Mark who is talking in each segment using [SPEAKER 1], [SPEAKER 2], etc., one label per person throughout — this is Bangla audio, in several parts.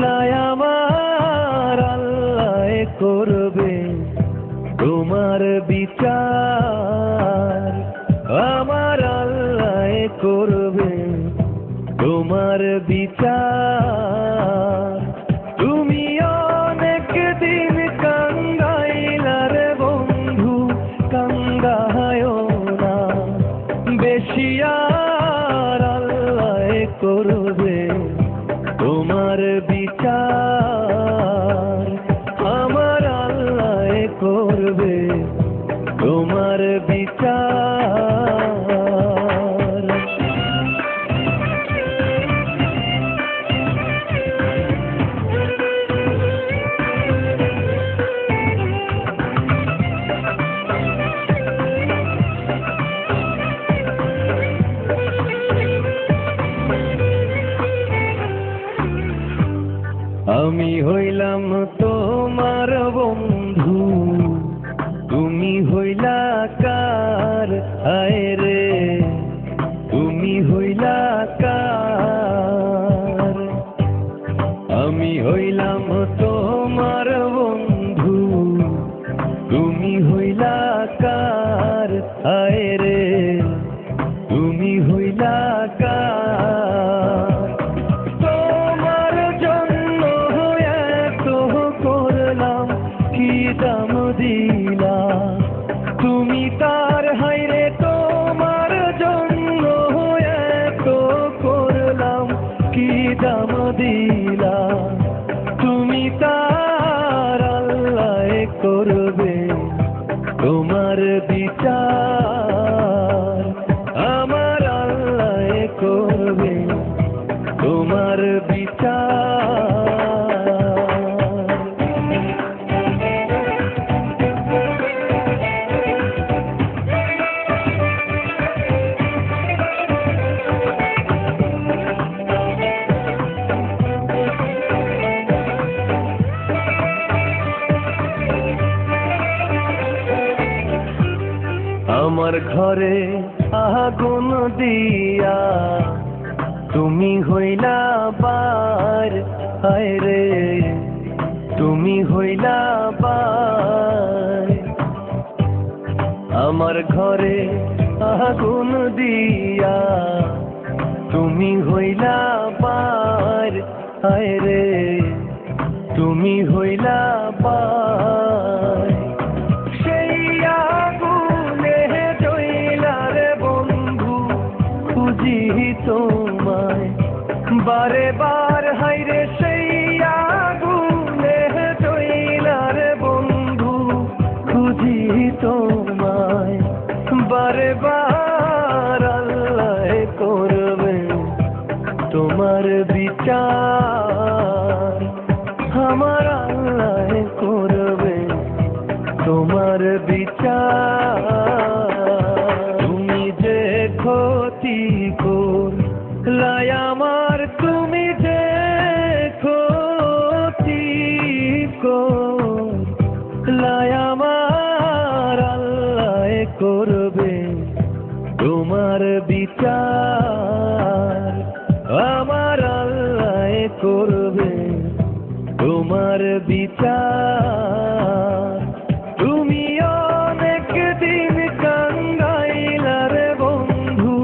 [SPEAKER 1] লাই আমার আল্লাহ করবে তোমার বিচার। আমার আল্লাহ করবে তোমার বিচার। তুমি অনেক দিন কাঙ্গাইলা রে বন্ধু, কাঙ্গায়ও না বেশি। আর আল্লাহ করবে তোমার বিচার। আমার আল্লাহ করবে তোমার বিচার। আমি হইলাম তোমার বন্ধু, তুমি হইলা কার? হায় রে তুমি হইলা কার? আমি হইলাম তোমার বন্ধু, তুমি হইলা কার? হায় রে তুমি হইলা কার? তোমার জন্য এত করলাম, কি দাম দিলাম তুমি তার? হায় রে তোমার জন্য এত করলাম, কি দাম দিলাম তুমি তার? আল্লাহ করবে তোমার বিচার। আমার আল্লাহ করবে তোমার বিচার। আমার ঘরে আগুন দিয়া তুমি হইলা বার। হায় রে তুমি হইলা বার। আমার ঘরে আগুন দিয়া তুমি হইলা বার। হায় রে তুমি হইলা বার। সেই আগুনে জ্বলা রে বন্ধু খুঁজি তোমায় বারে বার। হায় রে সেই আগুনে জ্বলা রে বন্ধু খুঁজি তোমায় বারে বার। আল্লাহ করবে তোমার বিচার। আমার আল্লাহ করবে তোমার বিচার। তুমি যে ক্ষতি করলাই আমার, তুমি যে ক্ষতি করলাই আমার, আল্লাহ করবে তোমার বিচার। আমার আল্লাহ করবে তোমার বিচার। তুমি অনেক দিন কাঙ্গাইলা রে বন্ধু,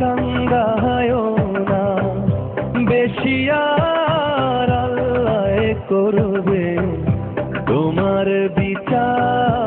[SPEAKER 1] কাঙ্গায়ও না বেশি। আর আল্লাহ করবে তোমার বিচার।